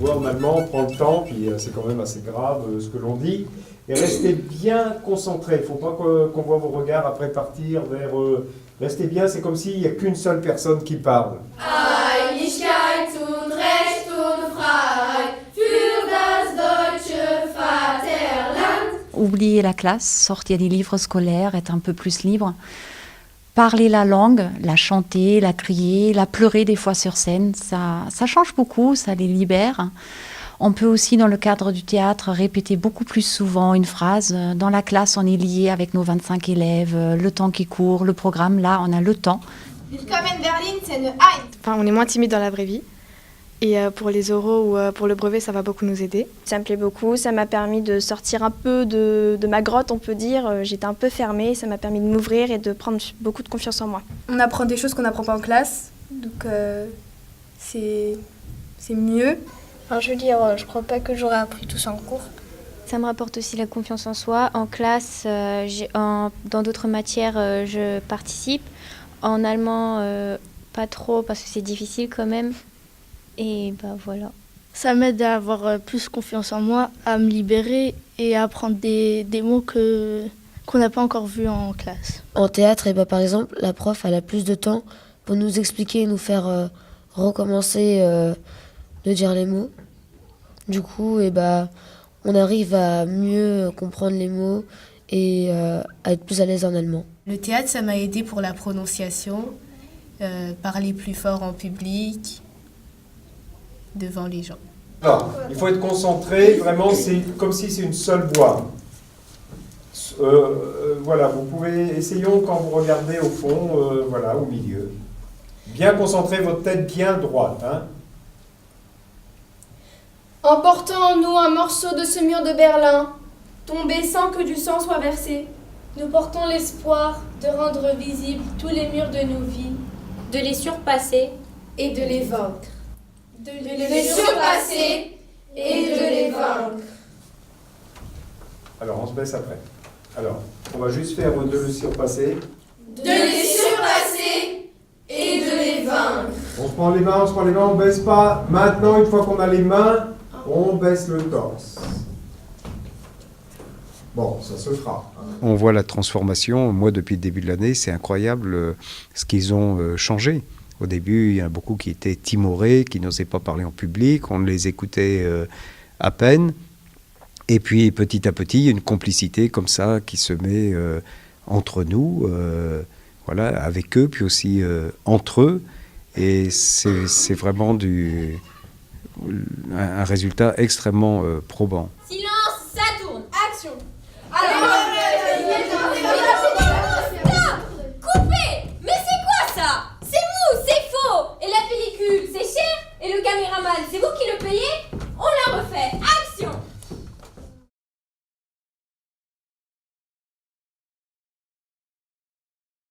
Normalement, on prend le temps, puis c'est quand même assez grave ce que l'on dit. Et restez bien concentrés. Il ne faut pas qu'on voit vos regards après partir vers... restez bien, c'est comme s'il n'y a qu'une seule personne qui parle. Einigkeit und Recht und Freiheit für das deutsche Vaterland. Oublier la classe, sortir des livres scolaires, être un peu plus libre. Parler la langue, la chanter, la crier, la pleurer des fois sur scène, ça change beaucoup, ça les libère. On peut aussi, dans le cadre du théâtre, répéter beaucoup plus souvent une phrase. Dans la classe, on est lié avec nos 25 élèves, le temps qui court, le programme, là, on a le temps. Willkommen Berlin, c'est une Ein. Enfin, on est moins timide dans la vraie vie. Et pour les oraux ou pour le brevet, ça va beaucoup nous aider. Ça me plaît beaucoup, ça m'a permis de sortir un peu de ma grotte, on peut dire. J'étais un peu fermée, ça m'a permis de m'ouvrir et de prendre beaucoup de confiance en moi. On apprend des choses qu'on n'apprend pas en classe, donc c'est mieux. Enfin, je veux dire, je crois pas que j'aurais appris tout ça en cours. Ça me rapporte aussi la confiance en soi. En classe, dans d'autres matières, je participe. En allemand, pas trop parce que c'est difficile quand même. Et bah voilà. Ça m'aide à avoir plus confiance en moi, à me libérer et à apprendre des mots qu'on n'a pas encore vus en classe. En théâtre, et par exemple, la prof elle a plus de temps pour nous expliquer et nous faire recommencer de dire les mots. Du coup, on arrive à mieux comprendre les mots et à être plus à l'aise en allemand. Le théâtre, ça m'a aidé pour la prononciation, parler plus fort en public, devant les gens. Alors, il faut être concentré, vraiment, c'est comme si c'est une seule voix. Voilà, vous pouvez, essayons quand vous regardez au fond, voilà, au milieu. Bien concentré, votre tête bien droite. Hein. Emportant en nous un morceau de ce mur de Berlin, tombé sans que du sang soit versé, nous portons l'espoir de rendre visibles tous les murs de nos vies, de les surpasser et de les vaincre. De les surpasser et de les vaincre. Alors, on se baisse après. Alors, on va juste faire de le surpasser. De les surpasser et de les vaincre. On se prend les mains, on baisse pas. Maintenant, une fois qu'on a les mains, on baisse le torse. Bon, ça se fera. On voit la transformation. Moi, depuis le début de l'année, c'est incroyable ce qu'ils ont changé. Au début, il y en a beaucoup qui étaient timorés, qui n'osaient pas parler en public. On les écoutait à peine. Et puis, petit à petit, il y a une complicité comme ça qui se met entre nous, voilà, avec eux, puis aussi entre eux. Et c'est vraiment un résultat extrêmement probant. Silence, ça tourne, action. Stop! Coupez! Mais c'est quoi ça?